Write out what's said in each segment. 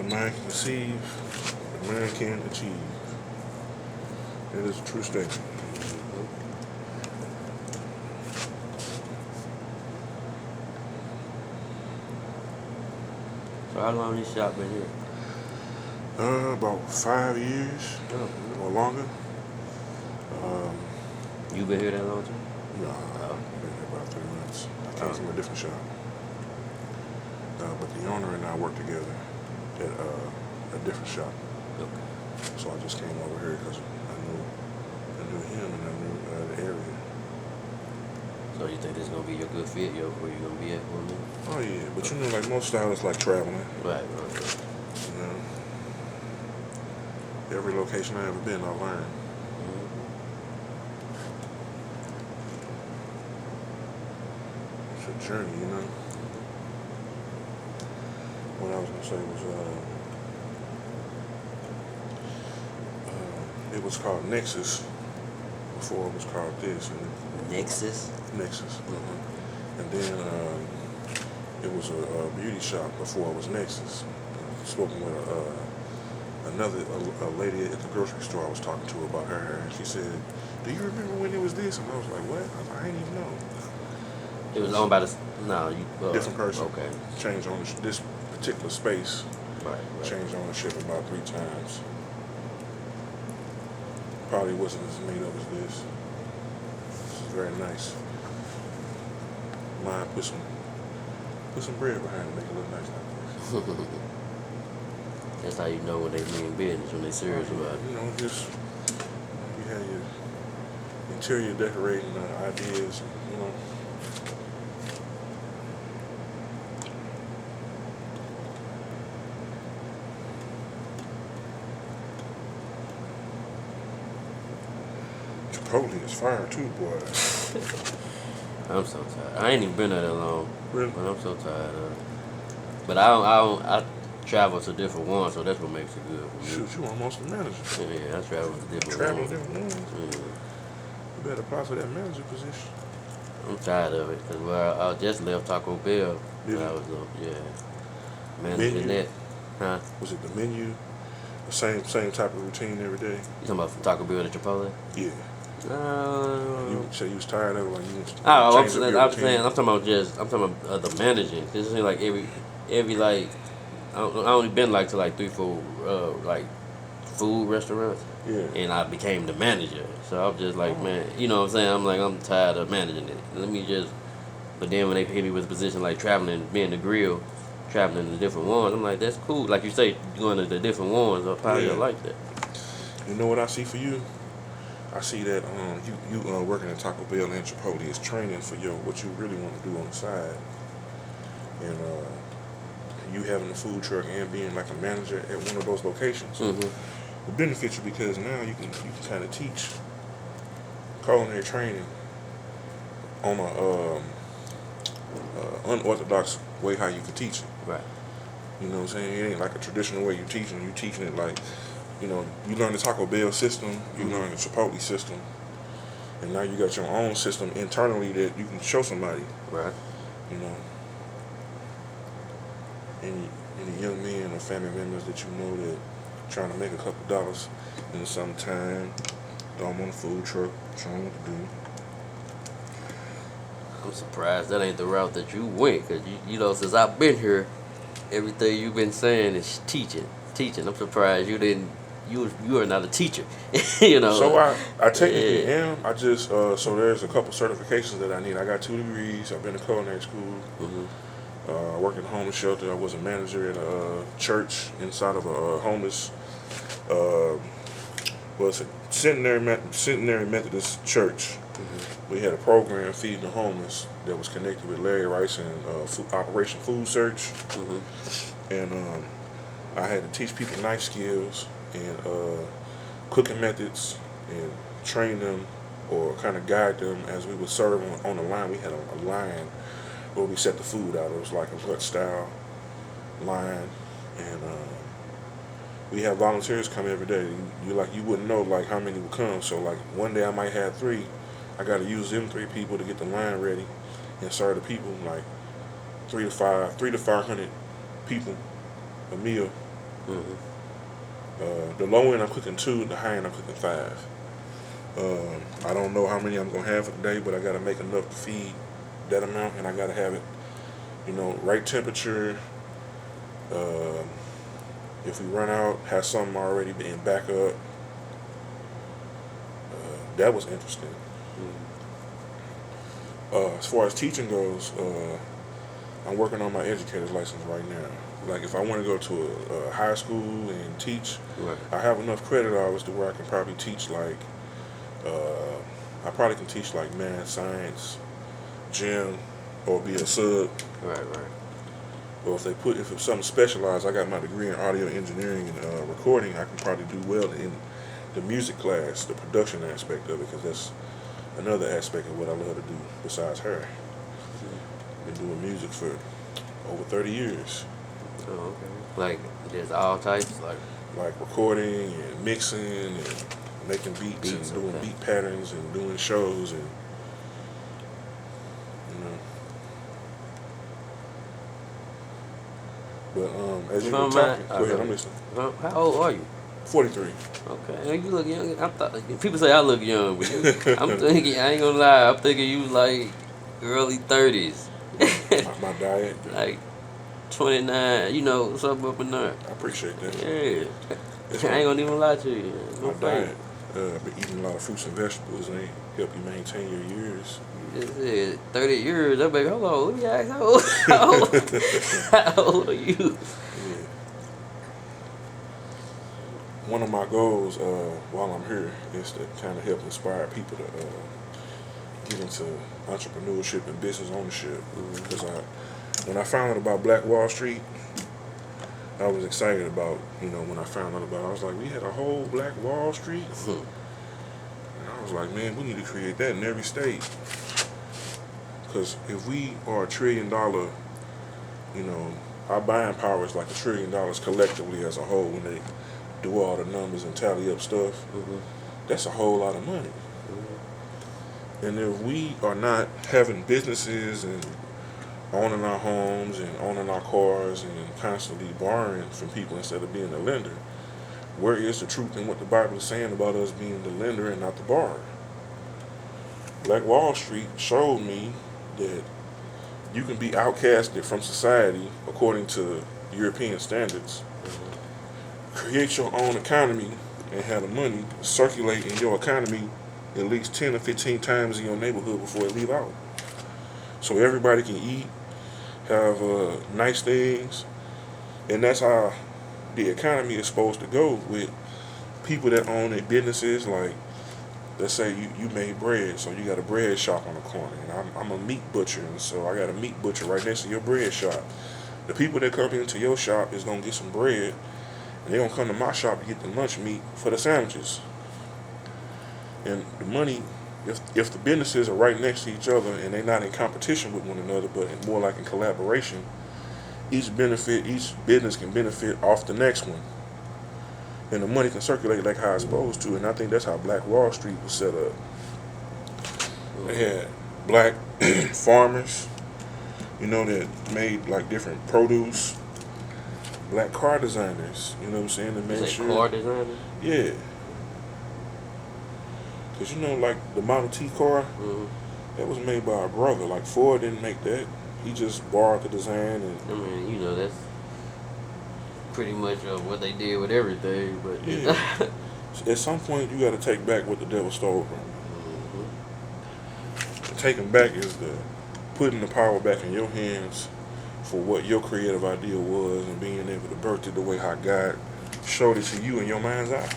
The mind can conceive, the mind can achieve. That is a true statement. So how long this shop been here? About 5 years or longer. You been here that long too? No, I've been here about 3 months. I came from a different shop. But the owner and I work together at a different shop. Okay. So I just came over here because I knew him and I knew the area. So you think this is gonna be your good fit, where you gonna be at for a minute? Oh yeah, but you know, like most stylists like traveling. Right. You know, every location I ever been, I learned. It's a journey, you know. What I was gonna say was, it was called Nexus before it was called this. And Nexus. And then it was a beauty shop before it was Nexus. Spoken with a lady at the grocery store I was talking to about her hair, and she said, "Do you remember when it was this?" And I was like, "What?" I didn't even know. It was owned by the different person. Okay. Changed ownership. This particular space Right. changed ownership about 3 times. Probably wasn't as made up as this. This is very nice. Mine put some bread behind it, make it look nice like this. That's how you know when they mean business, when they serious about it. You know, just you have your interior decorating ideas, you know. Chipotle is fire too, boy. I'm so tired. I ain't even been there that long. Really? But I'm so tired of it. But I travel to different ones, so that's what makes it good for me. Shoot, you almost a manager. Yeah, I travel to different Travel ones. different ones. Yeah. You better apply for that manager position. I'm tired of it because I just left Taco Bell. Did I you? was managing that. Huh? Was it the menu? The same type of routine every day? You talking about from Taco Bell to Chipotle? Yeah. You said you was tired of it, like you was I'm routine. I'm talking about the managing. This is like every like I only been like to like 3-4 like food restaurants. Yeah. And I became the manager. So I'm just like, man, you know what I'm saying? I'm tired of managing it. Let me just. But then when they hit me with a position like traveling, being the grill, traveling to different ones, I'm like, that's cool. Like you say, going to the different ones, I probably like that. You know what I see for you? I see that you working at Taco Bell and Chipotle is training for what you really want to do on the side, and you having a food truck and being like a manager at one of those locations. Mm-hmm. It benefits you because now you can kind of teach culinary training on a unorthodox way how you can teach it. Right. You know what I'm saying? It ain't like a traditional way you're teaching. You're teaching it like, you know, you learn the Taco Bell system, you learn the Chipotle system, and now you got your own system internally that you can show somebody. Right. You know, any young men or family members that you know that trying to make a couple dollars in some time, don't want a food truck, trying what to do. I'm surprised that ain't the route that you went, cause you know since I've been here, everything you've been saying is teaching. I'm surprised you didn't. You are not a teacher, you know. So I technically am. I just so there's a couple certifications that I need. I got 2 degrees. I've been to culinary school. Mm-hmm. I worked in a homeless shelter. I was a manager at a church inside of a homeless. Was a centenary Methodist church. Mm-hmm. We had a program feeding the homeless that was connected with Larry Rice and Operation Food Search. Mm-hmm. And I had to teach people knife skills and cooking methods and train them or kind of guide them as we would serve on the line. We had a line where we set the food out. It was like a hut style line, and we have volunteers come every day. You wouldn't know like how many would come. So like one day I might have 3. I got to use them 3 people to get the line ready and serve the people like 3 to 500 people a meal The low end I'm cooking 2, the high end I'm cooking 5. I don't know how many I'm gonna have for the day, but I gotta make enough to feed that amount, and I gotta have it, right temperature. Uh, if we run out, have something already being back up. That was interesting. As far as teaching goes, I'm working on my educator's license right now. Like if I want to go to a high school and teach, Right. I have enough credit hours to where I can probably teach like, I probably can teach like math, science, gym, or be a sub. Right. Or if it's something specialized, I got my degree in audio engineering and recording. I can probably do well in the music class, the production aspect of it, because that's another aspect of what I love to do besides her. Been doing music for over 30 years. Oh, okay. Like there's all types, Like recording and mixing and making beats and doing beat patterns and doing shows and you know. But as you were talking, go ahead, I'm listening. How old are you? 43. Okay, you look young. People say I look young, but I'm thinking, I ain't gonna lie, I'm thinking you like early 30s. My diet. Like 29, something up in there. I appreciate that. Yeah. I ain't gonna even lie to you. My diet. Been eating a lot of fruits and vegetables, and they help you maintain your years. 30 years. That baby, hold on. Let me ask, how old are you? Yeah. One of my goals while I'm here is to kind of help inspire people to get into entrepreneurship and business ownership. Because when I found out about Black Wall Street, I was excited about, when I found out about it, I was like, we had a whole Black Wall Street. And I was like, man, we need to create that in every state. Because if we are $1 trillion, our buying power is like $1 trillion collectively as a whole when they do all the numbers and tally up stuff. That's a whole lot of money. And if we are not having businesses and owning our homes and owning our cars and constantly borrowing from people instead of being a lender, where is the truth in what the Bible is saying about us being the lender and not the borrower? Black Wall Street showed me that you can be outcasted from society according to European standards, create your own economy and have the money circulate in your economy at least 10 or 15 times in your neighborhood before it leave out. So everybody can eat, have nice things, and that's how the economy is supposed to go with people that own their businesses. Like, let's say you made bread, so you got a bread shop on the corner, and I'm a meat butcher, and so I got a meat butcher right next to your bread shop. The people that come into your shop is going to get some bread, and they're going to come to my shop to get the lunch meat for the sandwiches. And the money, if the businesses are right next to each other and they're not in competition with one another, but more like in collaboration, each business can benefit off the next one. And the money can circulate like how it's supposed to. And I think that's how Black Wall Street was set up. They had black farmers, that made like different produce. Black car designers, you know what I'm saying? To make sure. Car designers? Yeah. Because like the Model T car, that was made by a brother. Like Ford didn't make that. He just borrowed the design. And I mean, that's pretty much what they did with everything. But yeah. At some point, you got to take back what the devil stole from you. Taking back is putting the power back in your hands for what your creative idea was and being able to birth it the way how God showed it to you in your mind's eye.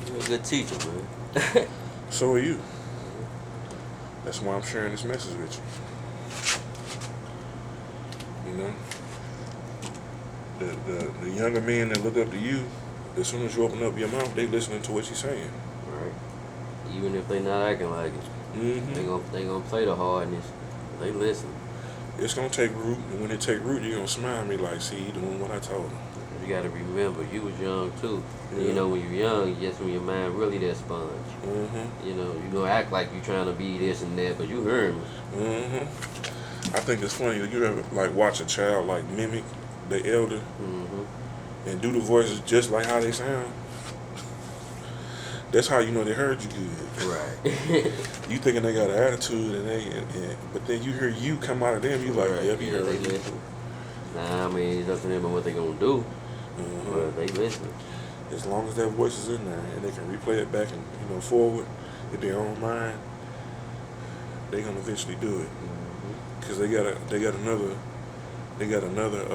You're a good teacher, man. So are you. That's why I'm sharing this message with you. The younger men that look up to you, as soon as you open up your mouth, they listening to what you're saying. Right. Even if they not acting like it, they gonna play the hardness. They listen. it's gonna take root, and when it take root, you're gonna smile at me like, see, he doing what I told him. You gotta remember, you was young too. Yeah. And you know, when you're young, just when your mind really that sponge. Mm-hmm. You know, you gonna act like you trying to be this and that, but you heard me. Mm-hmm. I think it's funny that you ever like watch a child like mimic the elder and do the voices just like how they sound. That's how you know they heard you good. Right. You thinking they got an attitude, but then you hear you come out of them, you like, Right. yep, he Yeah, they heard you. listen. Nah, I mean, it's up to them on what they gonna do, but they listen. As long as that voice is in there and they can replay it back and forward in their own mind, they gonna eventually do it. Because they got another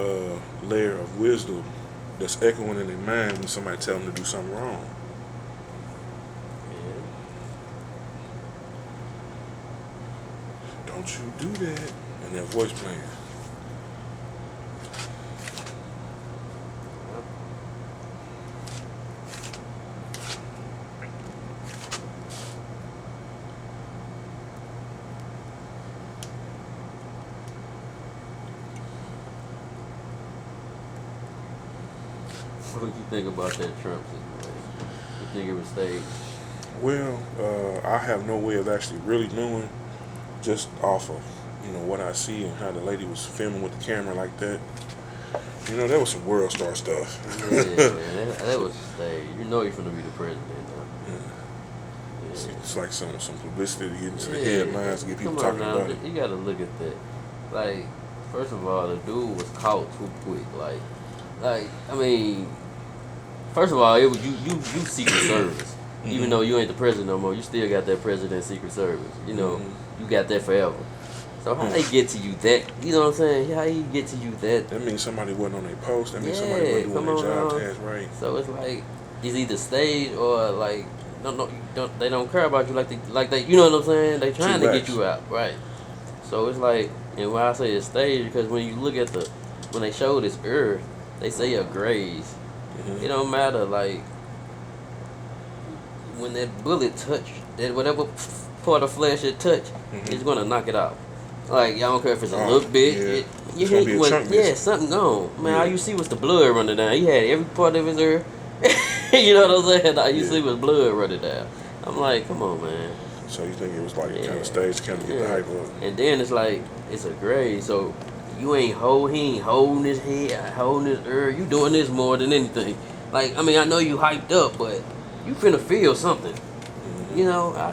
layer of wisdom that's echoing in their mind when somebody tell them to do something wrong. Yeah. Don't you do that, and that voice playing. What do you think about that Trump situation? You think it was staged? Well, I have no way of actually really knowing, just off of what I see and how the lady was filming with the camera like that. That was some world star stuff. Yeah, man, that was staged. You know you're finna be the president now. Yeah. It's like some publicity to get into the Yeah. headlines to get people Come on talking now, about it. you gotta look at that. Like, first of all, the dude was caught too quick. Like, I mean, first of all, it was you Secret Service. Even though you ain't the president no more, you still got that president Secret Service. You got that forever. So how they get to you that? You know what I'm saying? How you get to you that? That means somebody wasn't on their post. That means somebody wasn't doing their job task right. So it's like it's either staged or like they don't care about you like they you know what I'm saying? They trying to get you out, right? So it's like, and why I say it's staged because when you look at when they show this earth, they say a graze. It don't matter like when that bullet touch that whatever part of flesh it touch, it's gonna knock it out. Like y'all don't care if it's a little bit. Yeah. Something gone. Man, all you see was the blood running down. He had every part of his earth. You know what I'm saying? All you see was blood running down. I'm like, come on, man. So you think it was like kind of staged, kind of get the hype up? And then it's like it's a grade. So he ain't holding his head, holding his earth. You doing this more than anything. Like I mean, I know you hyped up, but you finna feel something. I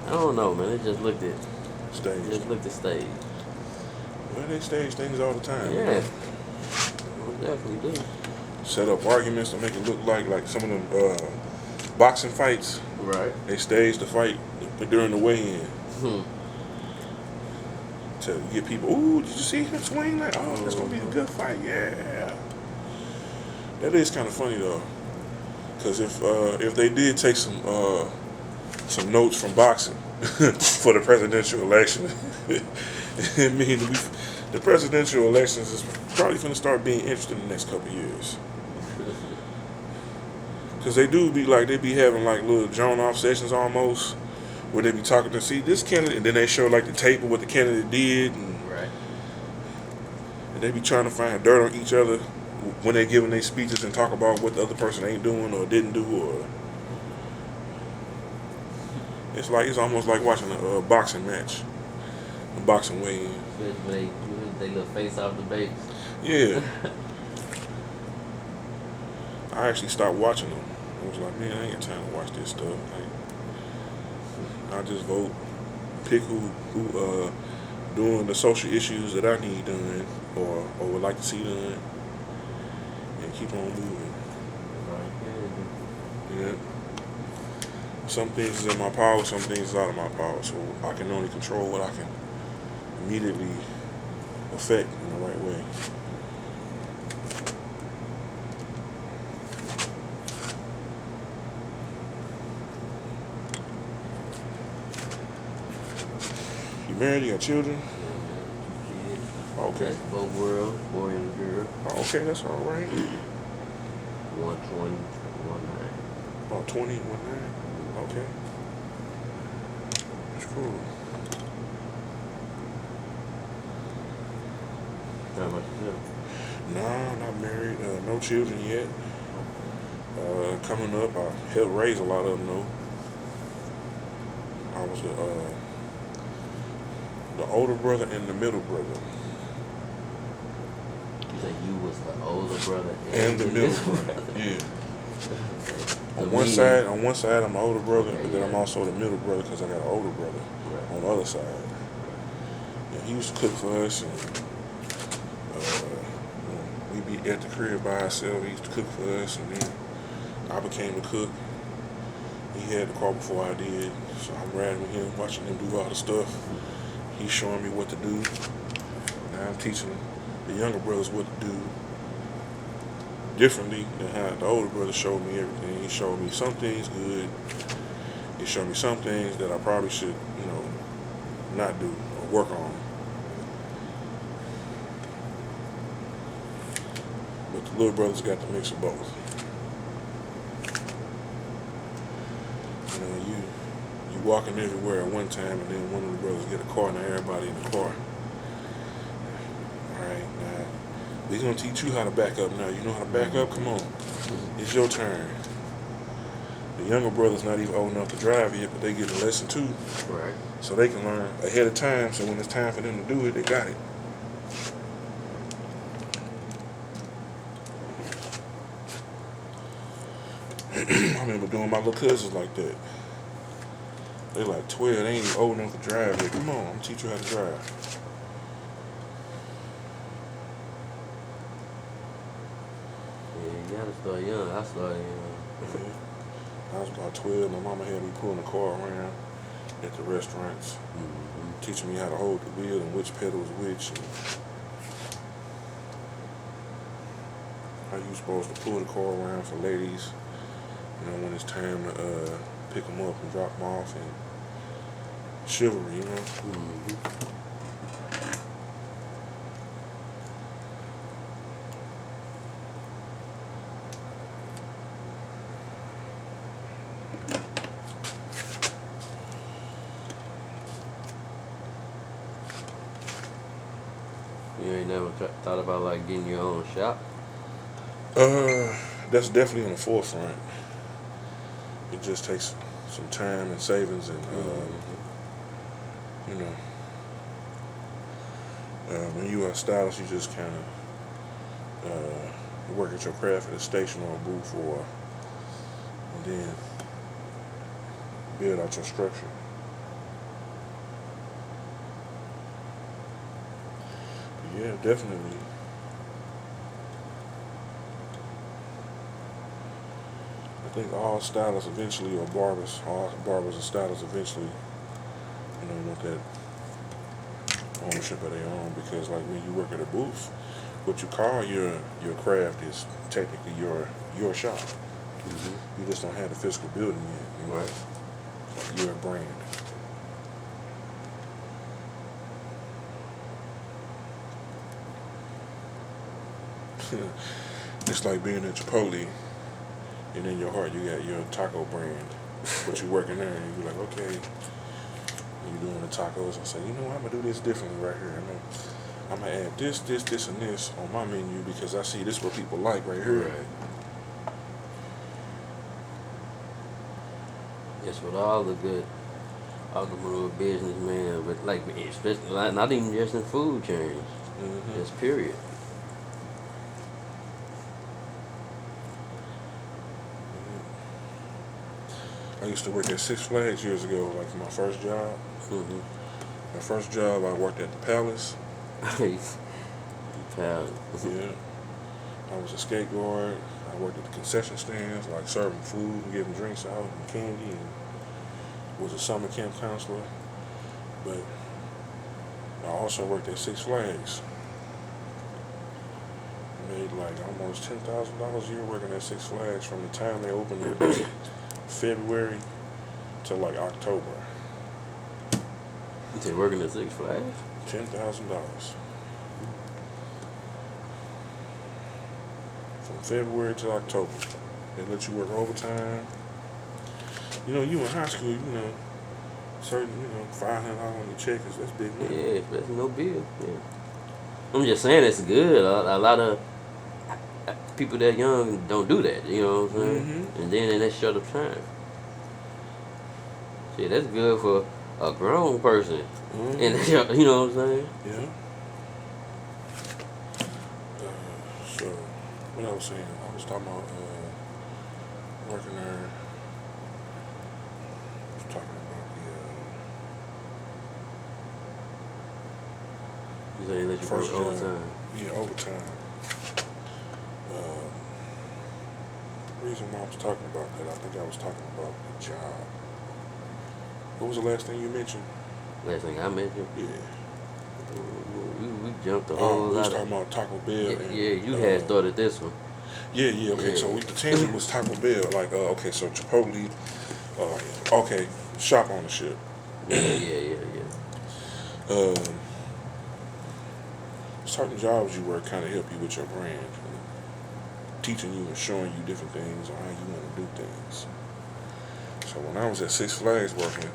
don't know, man. It just looked at stage. Stage. Well, they stage things all the time. Yeah, definitely do. Set up arguments to make it look like some of them boxing fights. Right. They staged the fight during the weigh-in. To get people, ooh, did you see him swing? Like, oh, that's gonna be a good fight. Yeah. That is kind of funny though, because if they did take some notes from boxing for the presidential election, it means the presidential elections is probably going to start being interesting in the next couple of years. Because they be having like little drawn off sessions almost, where they be talking to see this candidate, and then they show like the tape of what the candidate did, and they be trying to find dirt on each other when they giving their speeches and talk about what the other person ain't doing or didn't do, or it's almost like watching a boxing match, a boxing weigh-in. They little face off debates. Yeah. I actually stopped watching them. I was like, man, I ain't got time to watch this stuff. I just vote, pick who doing the social issues that I need done or would like to see done, and keep on moving. Yeah. Some things is in my power, some things is out of my power. So I can only control what I can immediately affect in the right way. You married? You got children? Okay. That's both worlds, boy and girl. Oh, okay, that's all right. 120, 109. Oh, 20, 19. Okay. That's cool. How about yourself? Nah, not married. No children yet. Coming up, I helped raise a lot of them though. I was the older brother and the middle brother. You say you was the older brother And the middle brother. Yeah. On one side, I'm the older brother, Okay, but then yeah. I'm also the middle brother because I got an older brother Right. on the other side. And he used to cook for us, and we'd be at the crib by ourselves. He used to cook for us, and then I became the cook. He had the car before I did, so I'm riding with him, watching him do all the stuff. He's showing me what to do. Now I'm teaching the younger brothers what to do differently than how the older brother showed me everything. He showed me some things good. He showed me some things that I probably should, not do or work on. But the little brothers got the mix of both. You walking everywhere at one time, and then one of the brothers get a car, and everybody in the car. All right, now we're gonna teach you how to back up. Now you know how to back up. Come on, it's your turn. The younger brother's not even old enough to drive yet, but they get a lesson too, Right. so they can learn ahead of time. So when it's time for them to do it, they got it. I remember doing my little cousins like that. They like 12, they ain't even old enough to drive yet. Come on, I'm gonna teach you how to drive. Yeah, you gotta start young. I started young. I was about 12. My mama had me pulling the car around at the restaurants, teaching me how to hold the wheel and which pedal was which, and how you supposed to pull the car around for ladies. When it's time to pick them up and drop them off, and chivalry. You ain't never thought about like getting your own shop? That's definitely on the forefront. It just takes some time and savings, and when you are a stylist, you just kind of work at your craft at a station or a booth, and then build out your structure. But yeah, definitely. I think all stylists eventually, or all barbers and stylists eventually, want that ownership of their own, because like when you work at a booth, what you call your craft is technically your shop. You just don't have the physical building yet. Right. You're a brand. It's like being at Chipotle, and in your heart you got your taco brand, but you're working there, and you're like, okay, you're doing the tacos, and say, I'm gonna do this differently right here. I'm gonna add this, and this on my menu because I see this what people like right here. Right. That's what all the real businessmen, but like especially not even just in food chains, just period. I used to work at Six Flags years ago, like for my first job. My first job, I worked at the Palace. Palace. Yeah. I was a skate guard. I worked at the concession stands, like serving food and giving drinks out and candy, and was a summer camp counselor. But I also worked at Six Flags. Made like almost $10,000 a year working at Six Flags from the time they opened in February to like October. You said working at Six Flags? $10,000. From February to October. They let you work overtime. You in high school, certain, $500 on your check, that's big money. Yeah, that's no bill. Yeah. I'm just saying it's good. A lot of people that young don't do that. You know what I'm saying? Mm-hmm. And then in that short of time, shit, that's good for a grown person. And Mm-hmm. you know what I'm saying? Yeah. So, what I was saying, I was talking about working there. I was talking about You say let the you first work job. overtime. Yeah, overtime. The reason why I was talking about that, I think I was talking about the job. What was the last thing you mentioned? Last thing I mentioned, Yeah. we jumped a Oh, whole we was lot of. talking about Taco Bell Yeah, and yeah, you had started this one. yeah. Okay, so Yeah. the tangent was Taco Bell. Like, okay, so Chipotle. Okay, shop ownership. Yeah. Um, certain jobs you work kind of help you with your brand, teaching you and showing you different things on how you want to do things. So when I was at Six Flags working,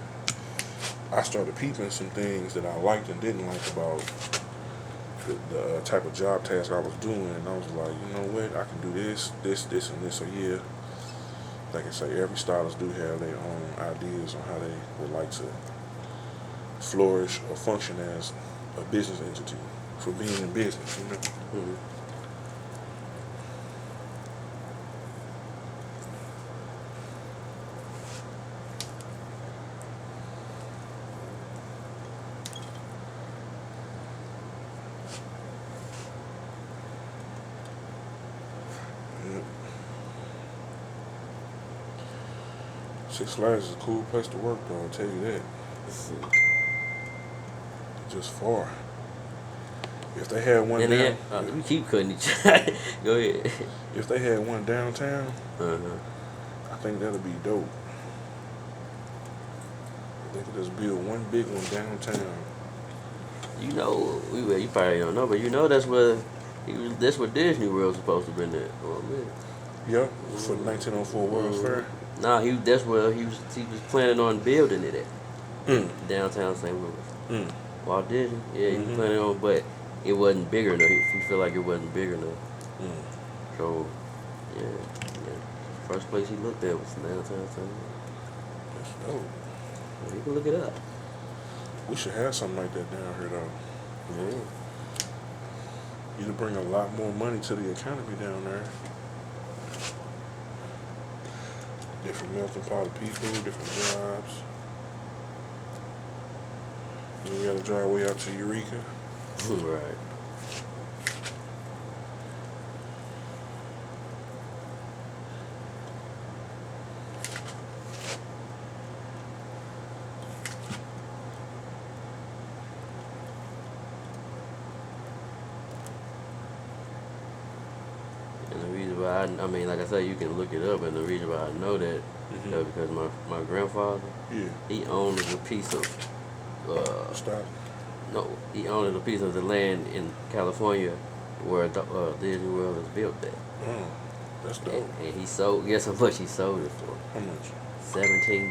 I started peeping some things that I liked and didn't like about the type of job task I was doing, and I was like, you know what, I can do this, and this. So yeah, like I say, every stylist do have their own ideas on how they would like to flourish or function as a business entity for being in business, you know. Mm-hmm. Yeah. Six Flags is a cool place to work, though. I'll tell you that. Just far. If they had one And down, then we keep cutting each other. Go ahead. if they had one downtown, Uh-huh. I think that'd be dope. They could just build one big one downtown. You know, you probably don't know, but you know that's where Disney World supposed to been at. Oh man. Yep, for the 1904 World's Fair. Nah, that's where he was planning on building it at Mm, in downtown St. Louis. mm, Walt Disney, yeah, he was mm-hmm, planning on, but it wasn't big enough. He felt like it wasn't big enough. mm. So, yeah. First place he looked at was downtown St. Louis. That's dope. Well, you can look it up. We should have something like that down here, though. Yeah. You'd bring a lot more money to the economy down there. Different melting pot of people, different jobs. You gotta drive way out to Eureka. Right. And the reason why I mean, like I said, you can look it up, and the reason why I know that because my grandfather, Yeah. he owned a piece of Stop. no, he owned a piece of the land in California where Disney World is built at. Oh, that's dope. And he sold. Guess how much he sold it for? How much? $17.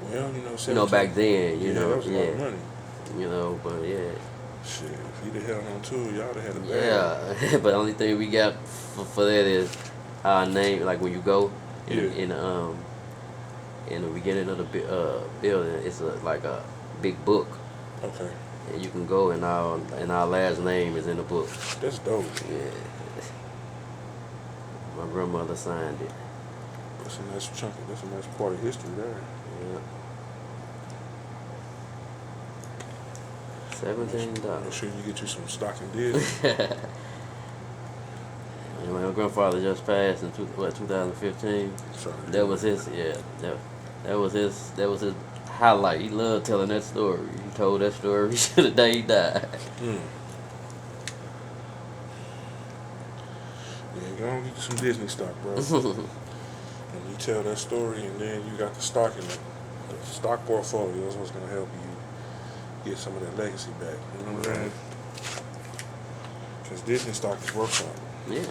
Well, you know, You know, back then, yeah, that was a lot of money. You know, but yeah. Shit, if he'd have held on to it, y'all would have had a bag. Yeah, but the only thing we got for that is our name. Like when you go in the beginning of the building, it's like a big book, Okay, and you can go and our last name is in the book. that's dope. Yeah, my grandmother signed it. That's a nice chunk. That's a nice part of history there. Yeah, Make $17. sure you get you some stock in Disney. And my grandfather just passed in 2015. Sorry. That was his that was his highlight. He loved telling that story. He told that story to the day he died. Mm. Yeah, go on get you some Disney stock, bro. And you tell that story, and then you got the stock in it. The stock portfolio is what's gonna help you get some of that legacy back. You know what I'm saying? Because Disney stock is worth something. Yeah.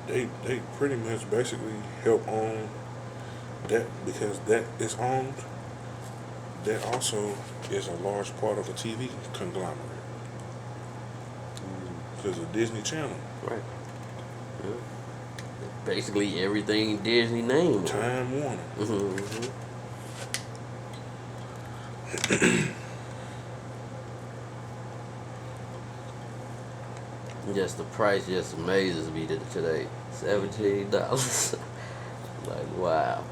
They pretty much basically help own that because that is owned, that also is a large part of the TV conglomerate. Because of Disney Channel. Right. Yeah. Basically everything Disney named. Time Warner. Mm-hmm. Just the price just amazes me today. $17. Like, wow.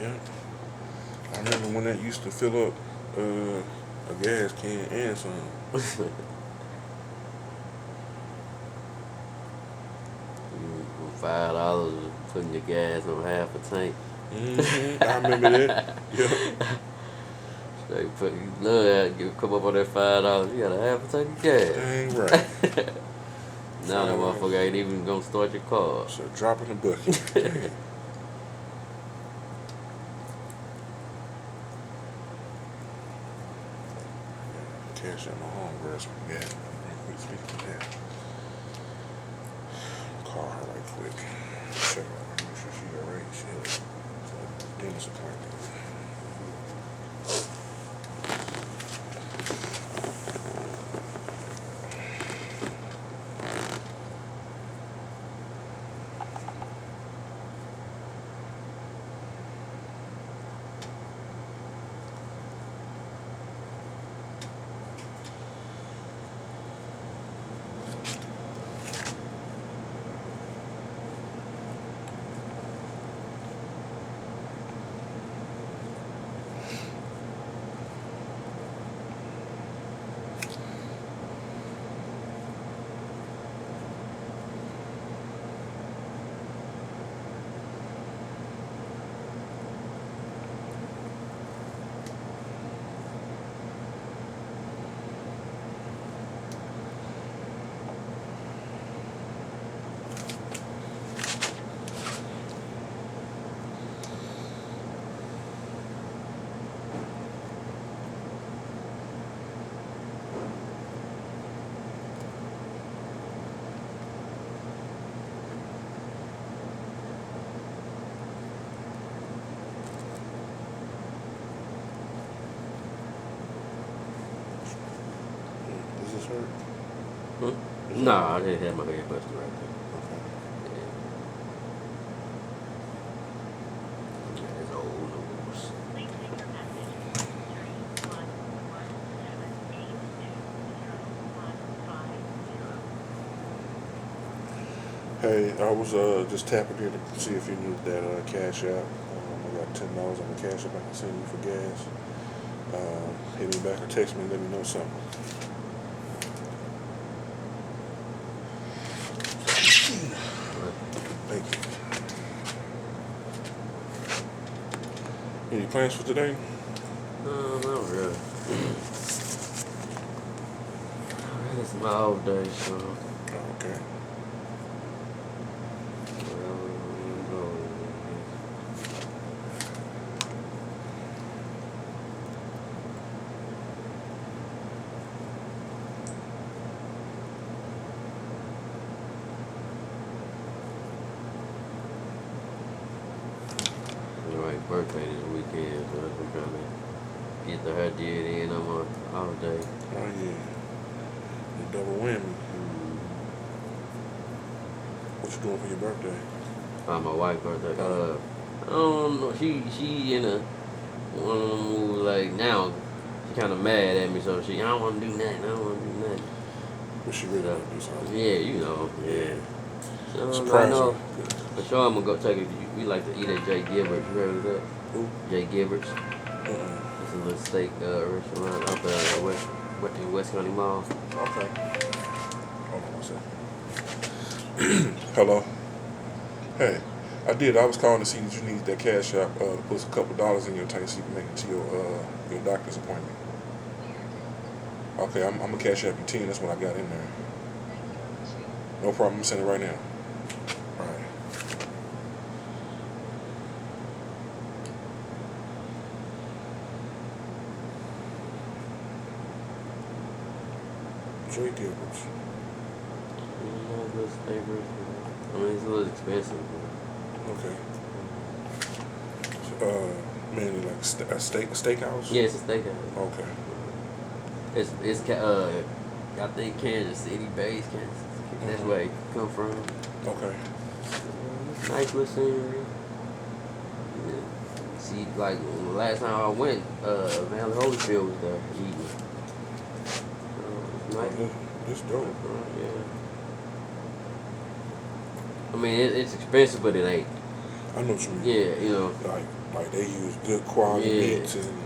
Yeah. I remember when that used to fill up a gas can and some. $5 putting your gas on half a tank. Mm-hmm. I remember that. Yeah. They put you love that. You come up on that $5. You got a half a tank of gas. Dang right. Now that motherfucker ain't even gonna start your car. So drop in the bucket. Dang. Cash out my home, grab some gas. Speaking of that, call her right quick. Check her out. Make sure she alright. She had a dentist appointment. Is this her? Nah, I didn't have my hair busted right there. Yeah. Yeah, it's old news. Hey, I was just tapping here to see if you need that cash out. I got $10 on the cash app I can send you for gas. Hit me back or text me and let me know something. Thank you. Any plans for today? Not really. It's my off day, so. Okay. Birthday this weekend, so I'm trying to get the hair did in on my holiday. Oh yeah. You double whammy. What you doing for your birthday? My wife's birthday. I don't know. She in a one of them moves like now. She kind of mad at me, so I don't want to do nothing. I don't want to do nothing. But she really want to do something. Yeah, you know. Yeah. So Surprise I know. her. For sure, I'm gonna go take it. We like to eat at Jay Gilbert's. You heard of that? Who? Jay Gilbert's. Mm-mm. It's a little steak restaurant out there in West County Mall. Okay. Hold on one second. Hello. Hey, I was calling to see that you need that cash app to put a couple dollars in your tank so you can make it to your doctor's appointment. Okay, I'm gonna cash app you 10. That's what I got in there. No problem. I'm gonna send it right now. All right. Dre Gilbert's. Nice little sneakers. I mean, it's a little expensive. Okay. Mainly like a steakhouse? Yeah, it's a steakhouse. Okay. I think Kansas City based. That's where it come from. Okay. Nice little scenery. Yeah. See, like the last time I went, Valley Holyfield was there eating. Nice. It's dope. Yeah. I mean, it's expensive, but it ain't. I know what you mean. Yeah, you know. Like they use good quality Yeah. meats, and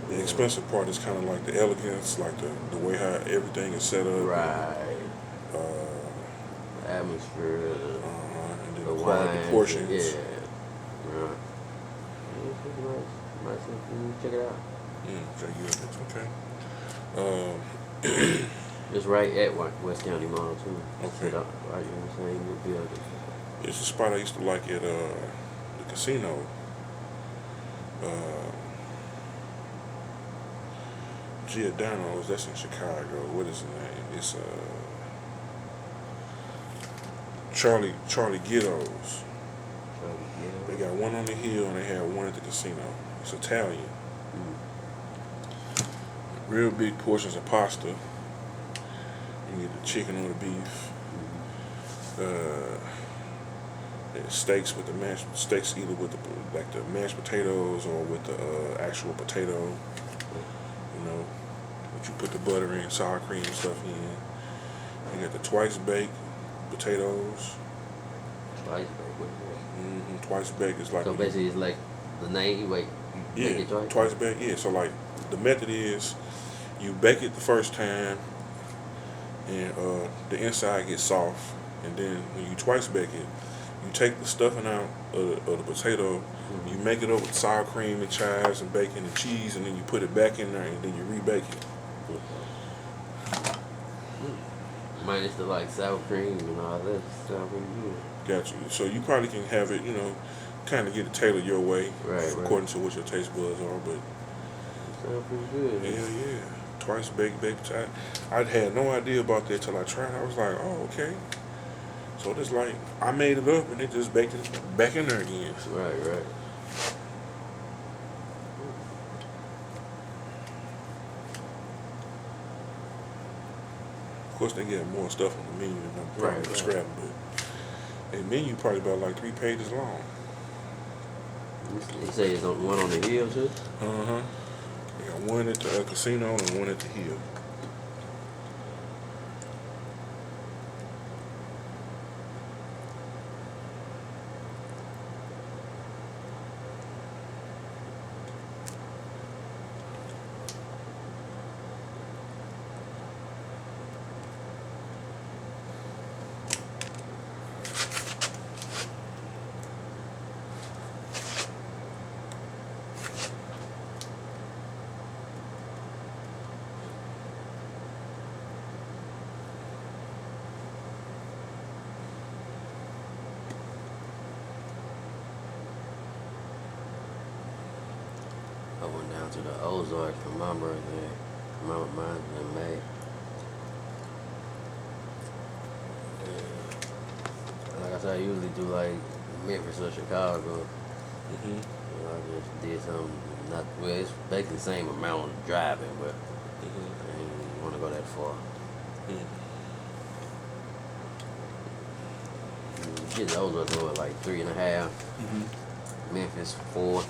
the expensive part is kind of like the elegance, like the way how everything is set up. Right. And, The atmosphere. and then The the quality wine. portions. Yeah. Right. It's nice. Nice little food. Check it out. Dre Gilbert's. Okay. It's right at West County Mall too. Okay. Right in the same building. It's a spot I used to like at the casino. Giordano's, that's in Chicago. What is the name? It's Charlie Ghetto's. They got one on the hill and they had one at the casino. It's Italian. Real big portions of pasta. You get the chicken or the beef. Steaks with the steaks either with the mashed potatoes or with the actual potato. You know, what you put the butter in, sour cream and stuff in. You got the twice baked potatoes. Twice baked. Twice baked is like. So basically, it's like the name. You make it twice baked. Yeah, so like the method is you bake it the first time, and the inside gets soft, and then when you twice bake it, you take the stuffing out of the potato, you make it up with sour cream and chives and bacon and cheese, and then you put it back in there, and then you rebake it. Minus the like sour cream and all that. Sound pretty good. Got you. So you probably can have it, kind of get it tailored your way, right, according to what your taste buds are. But sound pretty good. Yeah. Twice baked. I had no idea about that till I tried. I was like, oh, okay. So it's like I made it up and they just baked it back in there again. Right. Of course, they get more stuff on the menu than I'm probably describing, but the menu probably about like 3 pages long. You say it's one on the hill too? They got one at the casino and one at the hill. I went down to the Ozarks for my birthday. Mine's in May. Like I said, I usually do like Memphis or Chicago. I just did something. It's basically the same amount of driving, but I didn't want to go that far. Get the Ozarks go at like 3.5. Memphis 4.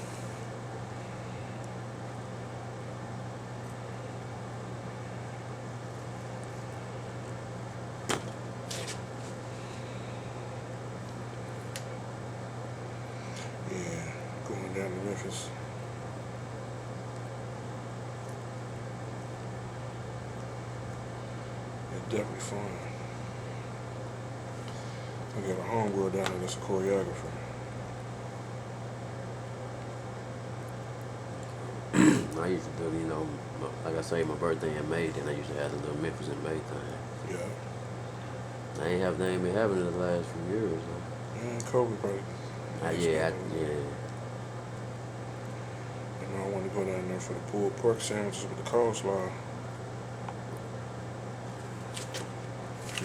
Going down to Memphis. It's definitely fun. I got a homegirl down there that's a choreographer. I used to do, like I say, my birthday in May, then I used to have the little Memphis in May thing. Yeah. They ain't been having it the last few years. Kobe probably. Yeah. I want to go down there for the pulled pork sandwiches with the coleslaw.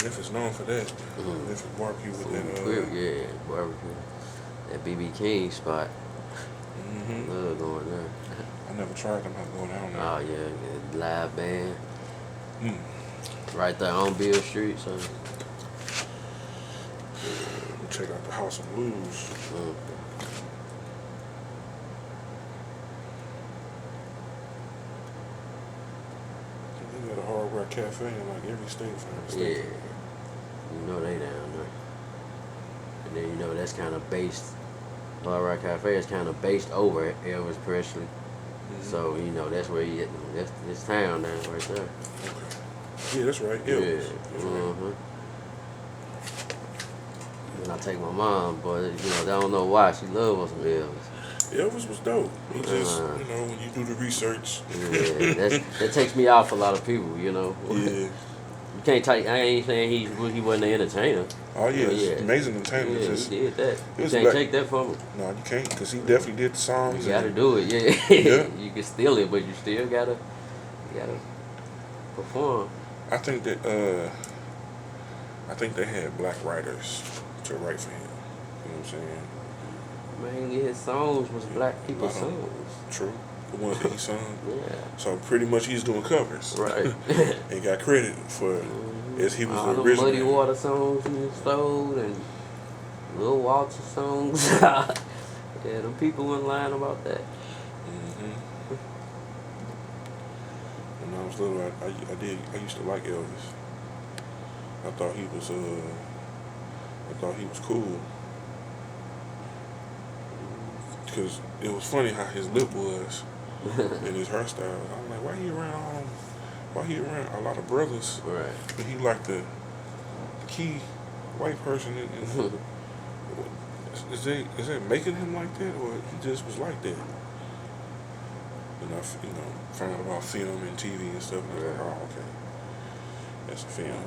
Memphis known for that. Mm-hmm. Memphis barbecue with that. Yeah, barbecue. That BB King spot. Mm-hmm. I love going there. I never tried them. I go down there. Oh yeah, live band. Mm. Right there on Bill Street, so. Check out the House of Blues. Mm. They got a Hard Rock Cafe in like every state. Yeah, you know they down there. And then you know that's kind of based. Hard Rock Cafe is kind of based over Elvis Presley. Mm-hmm. So you know that's where you that's this town now right there. Okay. Yeah, that's right. Elvis. Yeah. That's right. And I take my mom, but you know I don't know why she loves some Elvis. Elvis was dope. He just, you know, when you do the research. Yeah, that takes me off a lot of people, you know. Yeah. You can't take. I ain't saying he wasn't an entertainer. Oh yeah, yeah. Amazing entertainer. Yeah, Just, he did that. You can't like, take that from him. No, you can't, because he definitely did the songs. You gotta do it, yeah. Yeah. You can steal it, but you still gotta perform. I think that they had black writers to write for him. You know what I'm saying? Mainly his songs was black people's songs. True. The ones that he sung. Yeah. So pretty much he's doing covers. Right. And got credit for as he was all the the original. Muddy Water songs he stole and Lil Walter songs. Yeah, them people weren't lying about that. Mm-hmm. When I was little, I used to like Elvis. I thought he was cool. Because it was funny how his lip was and his hairstyle. I'm like, why he around a lot of brothers? Right. But he like the key white person is that making him like that, or he just was like that? And I found out about film and TV and stuff, and I was like, oh, okay, that's a film.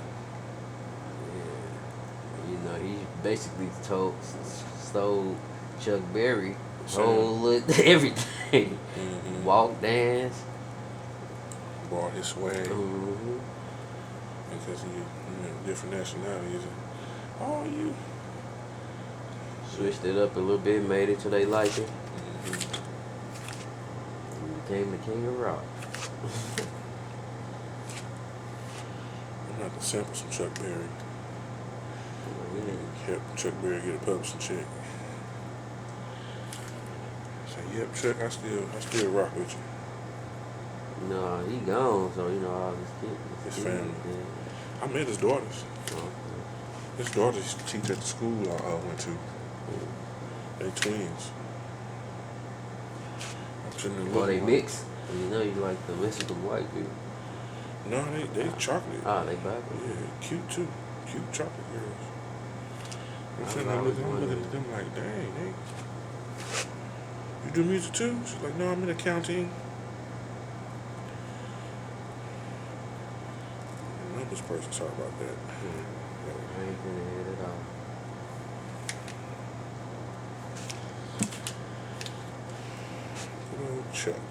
Yeah. You know, he basically stole Chuck Berry whole look, everything. Mm-hmm. Walk, dance. Brought his swag. Mm-hmm. Because he, different nationalities. Oh, you. Switched it up a little bit, made it till they like it. Mm-hmm. And became the king of rock. I'm going to have to sample some Chuck Berry. Help Chuck Berry get a publishing check. Say, yep, Chuck, I still rock with you. No, he gone, so all his kids. His family. Yeah. I met his daughters. Okay. His daughters used to teach at the school I went to. They twins. Well, they mix. You like the Mexican white people. No, they chocolate. Ah, they black. Yeah, cute too. Cute chocolate girls. I'm looking at them like, dang, you do music too? She's like, no, I'm in accounting. Numbers person, sorry about that. I ain't gonna hear it at all. Good old Chuck.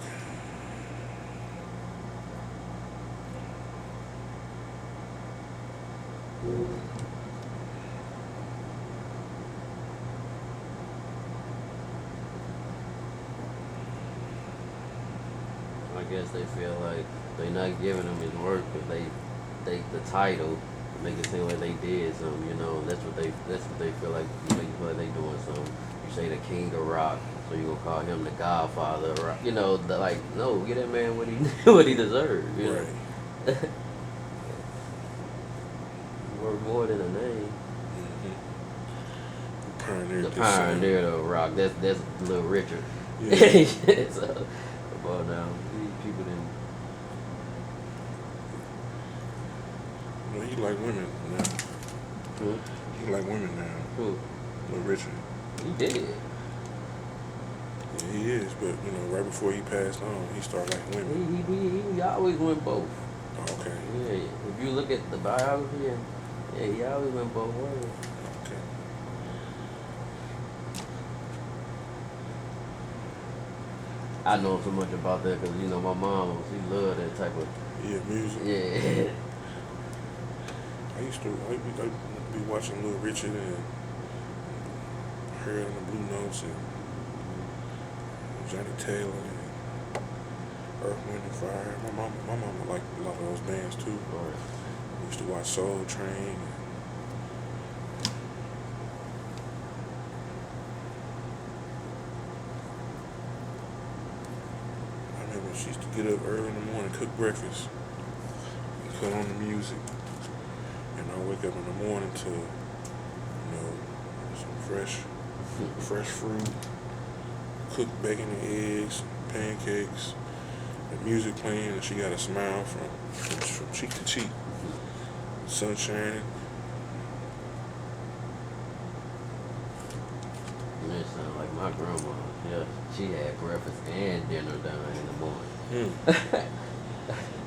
I guess they feel like they're not giving him his work, but they the title make it seem like they did something, and that's what they feel like. You make it feel like they doing something. You say the king of rock, so you gonna call him the godfather of rock. No, get that man what he what he deserves. Right. Worth more than a name. Mm-hmm. The pioneer of rock. That's Little Richard. Yeah. So, well, now these people didn't. He like women now. Hmm? He like women now. Who? Little Richard. He did. Yeah, he is, but right before he passed on, he started liking women. He always went both. Oh, okay. Yeah, if you look at the biography, he always went both ways. Okay. I know so much about that because my mom, she loved that type of. Yeah, music. Yeah. I be watching Little Richard and Heard on the Blue Notes and Johnny Taylor and Earth, Wind and Fire. My mama liked a lot of those bands too. Right. We used to watch Soul Train. I remember she used to get up early in the morning, cook breakfast, and put on the music. And I wake up in the morning to, some fresh fruit, cooked bacon and eggs, pancakes, the music playing, and she got a smile from cheek to cheek, sun shining. Man, it sound like my grandma. Yeah, she had breakfast and dinner done in the morning.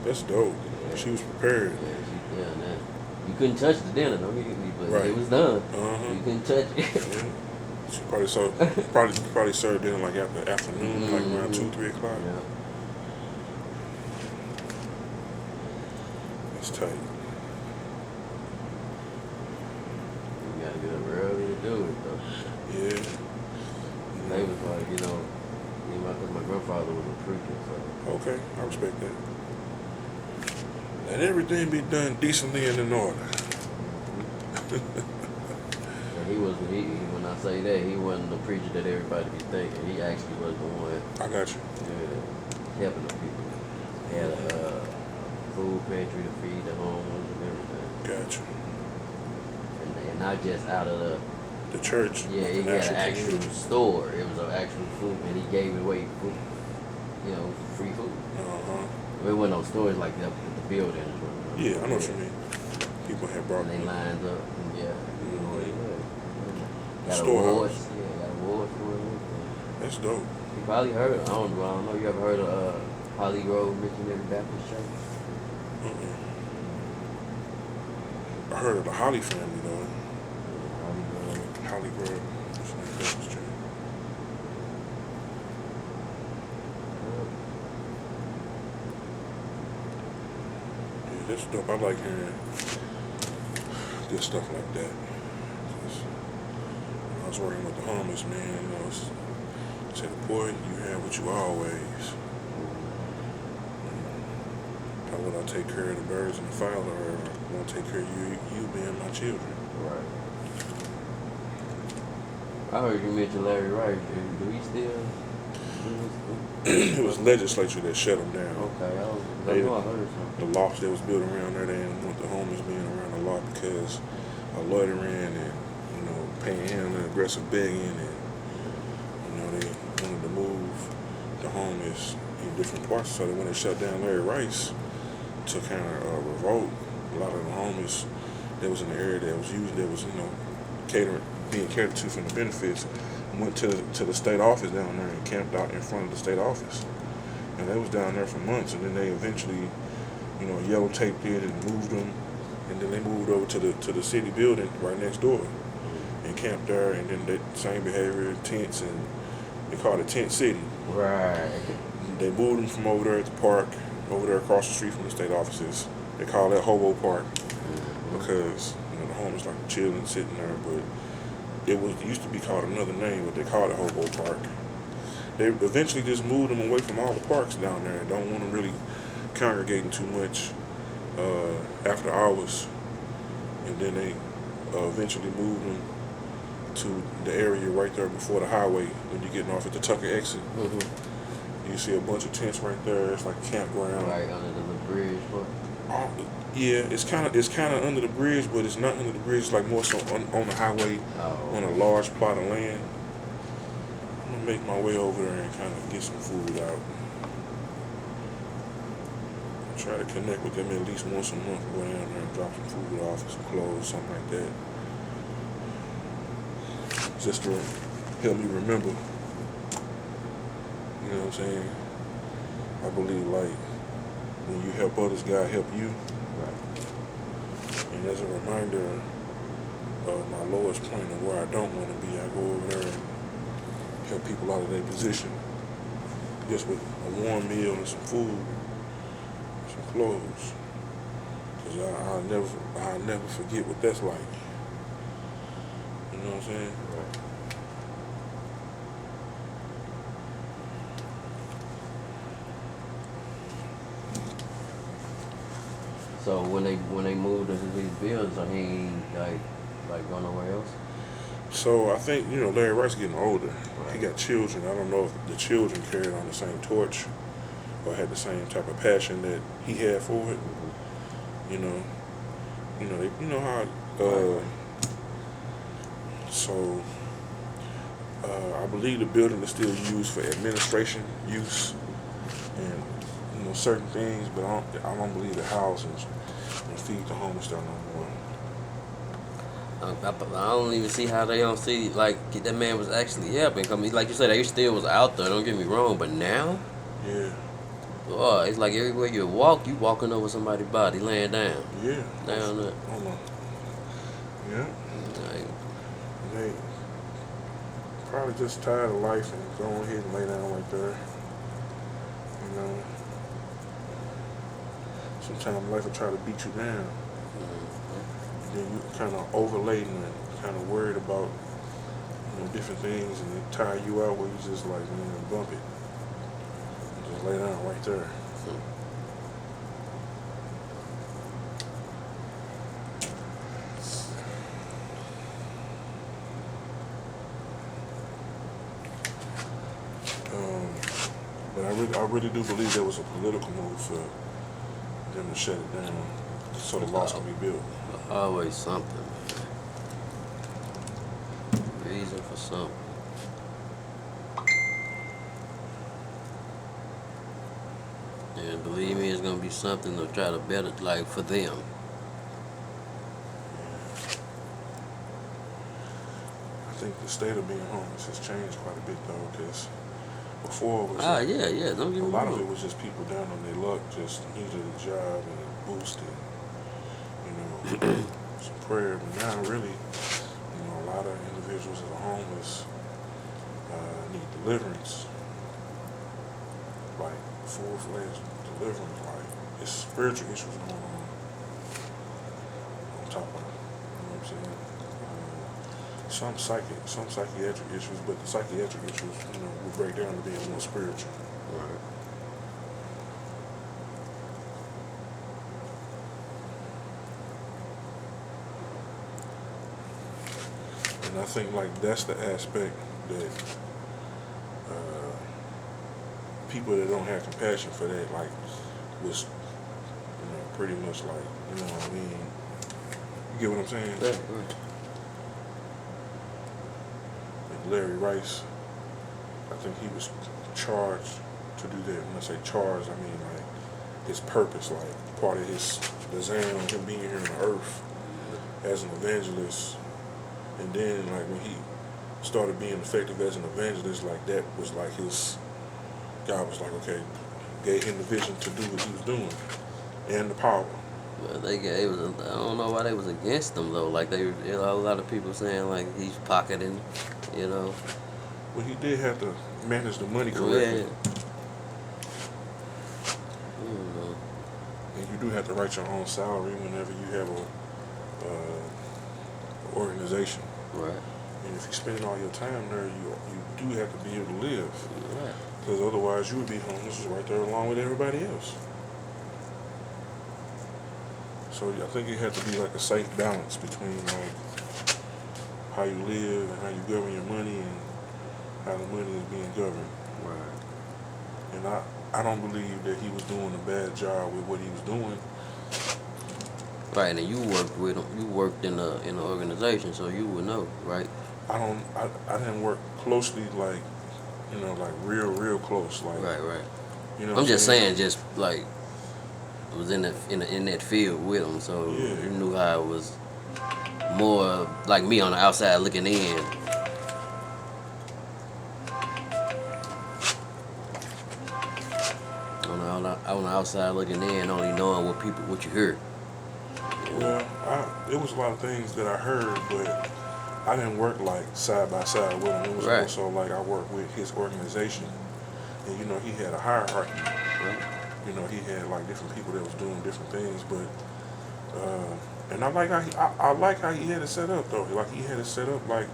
That's dope. Yeah. She was prepared. Yeah, man. You couldn't touch the dinner, don't get me, but Right. it was done. Uh-huh. You couldn't touch it. Yeah. She probably served dinner like after afternoon, like around 2-3 o'clock. Yeah. That's tight. You gotta get up early to do it, though. Yeah. They was like, because my grandfather was a preacher, so. Okay, I respect that. Let everything be done decently and in order. And when I say that, he wasn't the preacher that everybody be thinking. He actually was the one I got you. helping the people. He had a food pantry to feed the homeless and everything. Got you. And not just out of the church. Yeah, he had an actual store. It was an actual food, and he gave away food, free food. There wasn't no stores like that at the building. Yeah, I know what you mean. People had brought and they lined up, and got Storehouse. awards. Yeah, got awards for it. That's dope. You probably heard. I don't know. You ever heard of Holly Grove Missionary Baptist Church? I heard of the Holly family though. Holly Grove. Holly Grove. Baptist Church. Yeah, that's dope. I like hearing good stuff like that. When I was working with the homeless, man, said, boy, you have what you always. How would I take care of the birds and the fowl, or I want to take care of you being my children? Right. I heard you mention Larry Wright. Do we still? It was legislature that shut them down. Okay, I know I heard something. The lofts that was built around there, they didn't want the homeless being around a lot because of loitering and, panhandling, aggressive begging, and, they wanted to move the homeless in different parts. So that when they shut down Larry Rice, to kind of revolt, a lot of the homeless that was in the area that was being catered to from the benefits, went to the state office down there and camped out in front of the state office. And they was down there for months, and then they eventually, yellow taped it and moved them, and then they moved over to the city building right next door and camped there, and then the same behavior, tents, and they called it Tent City. Right. They moved them from over there at the park, over there across the street from the state offices. They call that Hobo Park because, the homeless like chilling, sitting there, but it used to be called another name, but they called it Hobo Park. They eventually just moved them away from all the parks down there and don't want them really congregating too much after hours. And then they eventually moved them to the area right there before the highway when you're getting off at the Tucker exit. You see a bunch of tents right there. It's like a campground. Right under the little bridge, but. Yeah, it's kind of under the bridge, but it's not under the bridge. It's like more so on the highway, on a large plot of land. I'm gonna make my way over there and kind of get some food out. Try to connect with them at least once a month. Go down there and drop some food off, and some clothes, something like that. Just to help me remember. You know what I'm saying? I believe when you help others, God help you. Right. And as a reminder of my lowest point of where I don't want to be, I go over there and help people out of their position. Just with a warm meal and some food, some clothes. 'Cause I'll never forget what that's like. You know what I'm saying? Right. So when they moved into these buildings, so he ain't like go nowhere else. So I think, Larry Rice getting older. He Right. got children. I don't know if the children carried on the same torch or had the same type of passion that he had for it. You know, you know how. So I believe the building is still used for administration use and certain things, but I don't believe the housing and feed the homeless there no more. I don't even see how they don't see like that man was actually helping. I mean, like you said, they still was out there. Don't get me wrong, but now, Yeah, oh, it's like everywhere you walk, you walking over somebody's body laying down, yeah. down there. Hold on. Yeah, Like, they probably just tired of life and go ahead and lay down right there. You know, sometimes life will try to beat you down. Then you kind of overladen and kind of worried about different things, and it tire you out where you just like, man, bump it, and just lay down right there. Um, but I really do believe there was a political move for them to shut it down so the loss can be built. always something. Reason for something. And believe me, it's gonna be something to try to better, like for them. I think the state of being homeless has changed quite a bit though, because before it was Yeah. Don't get a me lot of it wrong. was just people down on their luck, just needed a job and a boost and some prayer. But now really, a lot of individuals that are homeless need deliverance, like full-fledged deliverance. Like it's spiritual issues going on top of it. You know what I'm saying? Some psychiatric issues, but the psychiatric issues, will break down to being more spiritual. Right. And I think like that's the aspect that people that don't have compassion for that, like, was, pretty much like, what I mean? You get what I'm saying? Yeah, Like Larry Rice, I think he was charged to do that. When I say charged, I mean like his purpose, like part of his design on him being here on the earth as an evangelist. And then like when he started being effective as an evangelist, like that was like his, God was like, okay, gave him the vision to do what he was doing and the power. Well, I don't know why they was against them though. Like a lot of people saying like he's pocketing, Well, he did have to manage the money Yeah. correctly. Mm. And you do have to write your own salary whenever you have a organization. Right. And if you spend all your time there, you do have to be able to live. Right. Because otherwise you would be homeless right there along with everybody else. So I think it had to be like a safe balance between like how you live and how you govern your money and how the money is being governed. Right. And I don't believe that he was doing a bad job with what he was doing. Right, and you worked with him. You worked in an organization, so you would know, right? I didn't work closely like like real close like Right. you know what I'm just saying? saying, just like was in that field with him, so Yeah. you knew how it was more like me on the outside looking in. On the outside looking in, only knowing what you heard. Well, it was a lot of things that I heard, but I didn't work like side by side with him. It was Right. also like I worked with his organization, and he had a hierarchy. Right. He had like different people that was doing different things, but And I like how I like how he had it set up though. Like he had it set up like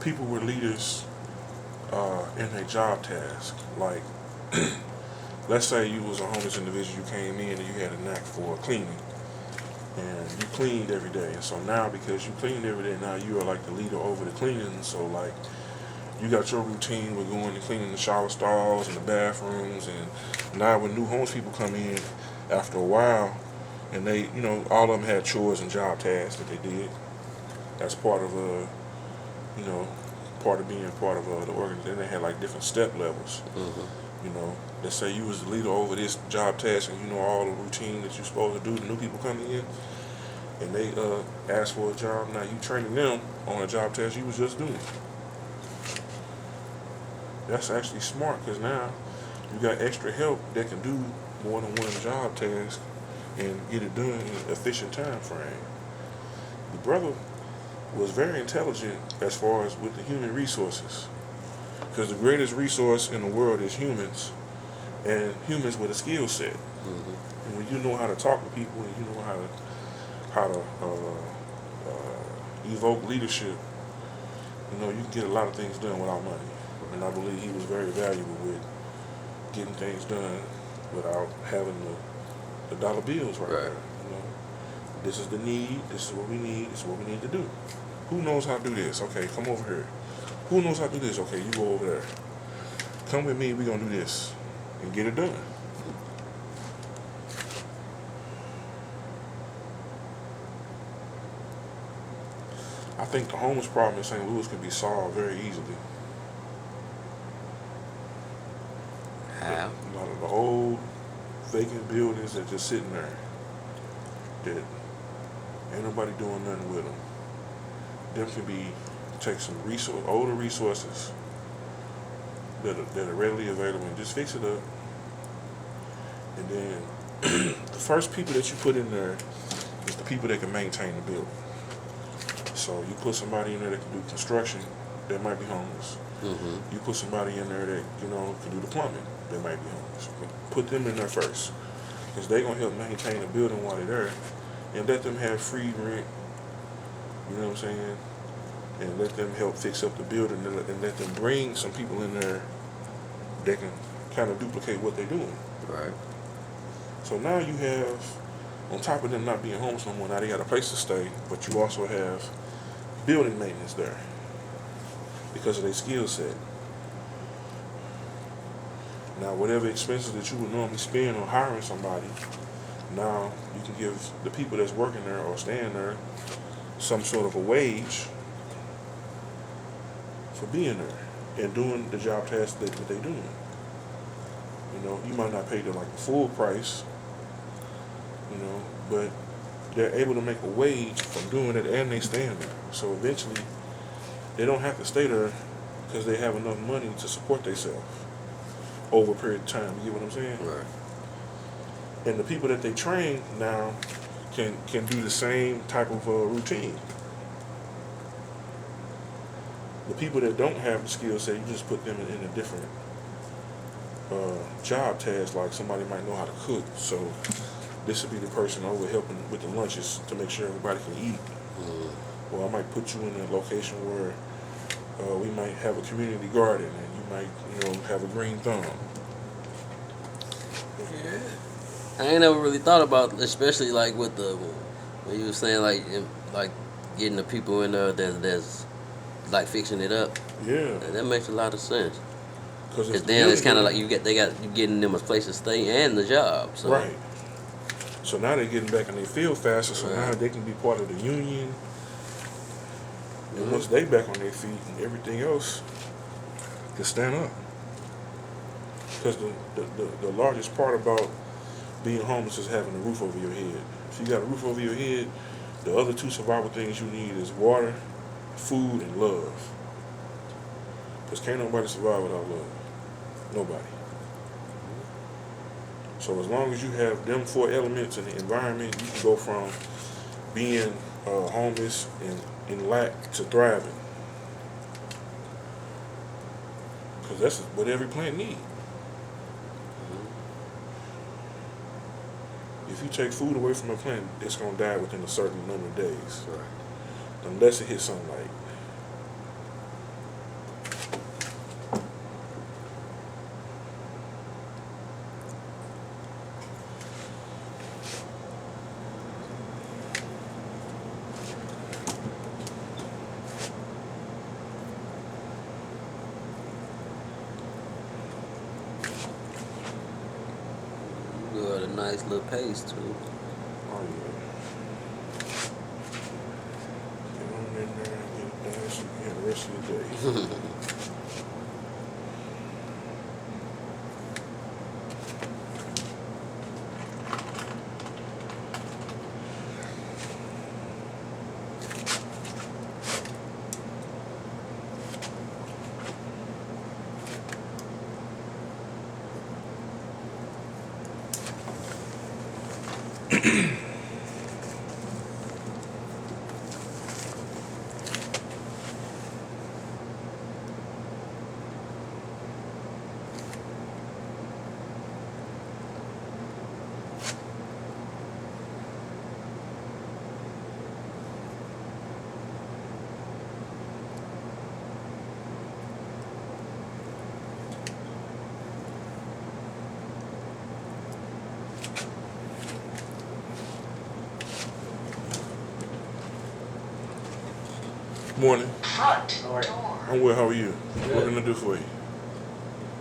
people were leaders in their job task. Like let's say you was a homeless individual, you came in and you had a knack for cleaning, and you cleaned every day. And so now because you cleaned every day, now you are like the leader over the cleaning. So like you got your routine with going and cleaning the shower stalls and the bathrooms, and now when new homeless people come in after a while, and they, all of them had chores and job tasks that they did. That's part of you know, part of being part of the organization. They had like different step levels. Let's say you was the leader over this job task, and you know all the routine that you're supposed to do. The new people coming in, and they ask for a job. Now you training them on a job task you was just doing. That's actually smart because now you got extra help that can do more than one job task and get it done in an efficient time frame. The brother was very intelligent as far as with the human resources, because the greatest resource in the world is humans, and humans with a skill set. And when you know how to talk to people and you know how to evoke leadership, you can get a lot of things done without money. And I believe he was very valuable with getting things done without having the dollar bills right there. This is the need, this is what we need, this is what we need to do. Who knows how to do this? Okay, come over here. Who knows how to do this? Okay, you go over there. Come with me, we're going to do this and get it done. I think the homeless problem in St. Louis could be solved very easily. How? A lot of the old vacant buildings that just sitting there that ain't nobody doing nothing with them. Them can be take some older resources that are readily available and just fix it up. And then the first people that you put in there is the people that can maintain the building. So you put somebody in there that can do construction that might be homeless. You put somebody in there that can do the plumbing that might be homeless. Put them in there first, because they're gonna help maintain the building while they're there, and let them have free rent. You know what I'm saying? And let them help fix up the building, and let them bring some people in there that can kind of duplicate what they're doing. Right. So now you have, on top of them not being homeless no more, now they got a place to stay, but you also have building maintenance there because of their skill set. Now, whatever expenses that you would normally spend on hiring somebody, now you can give the people that's working there or staying there some sort of a wage for being there and doing the job tasks that they're doing. You might not pay them like the full price, but they're able to make a wage from doing it, and they stand there. So eventually, they don't have to stay there because they have enough money to support themselves over a period of time. You get what I'm saying? Right. And the people that they train now can do the same type of routine. The people that don't have the skill set, you just put them in a different job task. Like somebody might know how to cook, so this would be the person over helping with the lunches to make sure everybody can eat. Or I might put you in a location where we might have a community garden, and you might, have a green thumb. Yeah. I ain't never really thought about, especially like with when you were saying like getting the people in there that's like fixing it up. Yeah. That makes a lot of sense. Because then it's kind of like you getting them a place to stay and the job. So. Right. So now they're getting back in their field faster, so now they can be part of the union. And once they back on their feet and everything else can stand up. Because the largest part about being homeless is having a roof over your head. If you got a roof over your head, the other two survival things you need is water, food, and love. Because can't nobody survive without love. Nobody. So as long as you have them 4 elements in the environment, you can go from being homeless and in lack to thriving. Because that's what every plant needs. If you take food away from a plant, it's gonna die within a certain number of days, Right. unless it hits sunlight. Good, a nice little pace too. Oh yeah. Get on in there and get it done so you can have the rest of the day. Morning. Front All right. door. I'm well. How are you? What Good. can I do for you?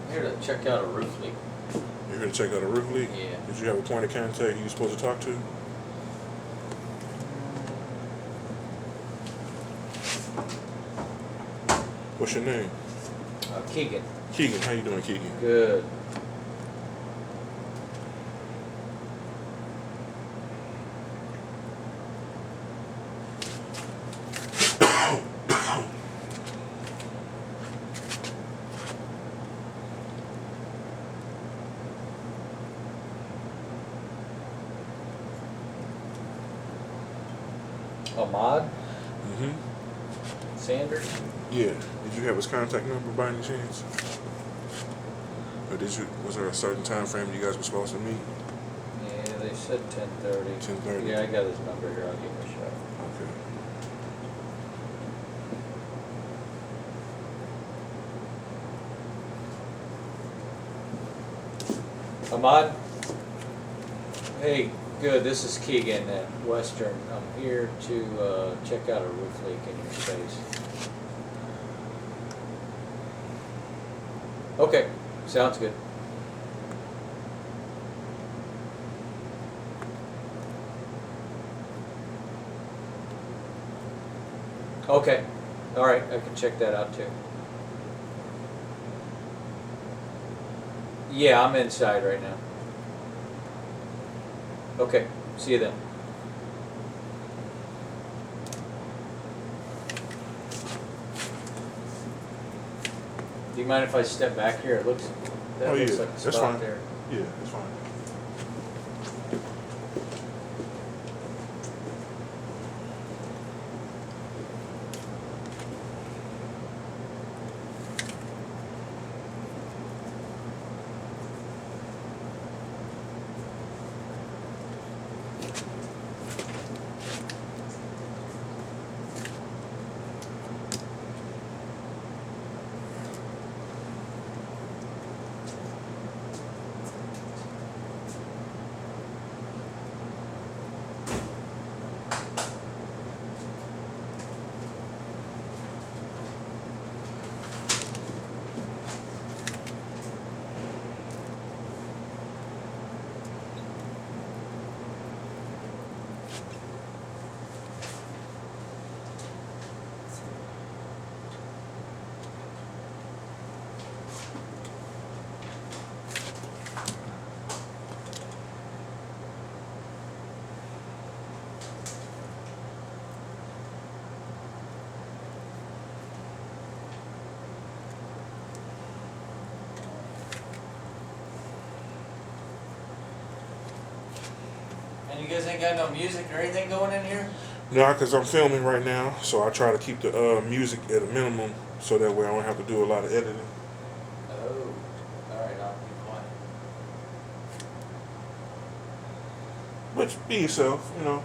I'm here to check out a roof leak. You're here to check out a roof leak? Yeah. Did you have a point of contact you supposed to talk to? What's your name? Keegan. Keegan. How you doing, Keegan? Good. Ahmad Mm-hmm. Sanders. Yeah. Did you have his contact number by any chance? Or was there a certain time frame you guys were supposed to meet? Yeah, they said 10:30. 10:30. Yeah, I got his number here. I'll give him a shot. Okay. Ahmad. Hey, good. This is Keegan at Western. I'm here to check out a roof leak in your space. Okay, sounds good. Okay, all right, I can check that out too. Yeah, I'm inside right now. Okay, see you then. Do you mind if I step back here? It looks, that Oh, looks yeah, like a that's spot fine. there. Yeah, that's fine. And you guys ain't got no music or anything going in here? No, because I'm filming right now, so I try to keep the music at a minimum so that way I don't have to do a lot of editing. Oh, all right, I'll be quiet. But be yourself, you know.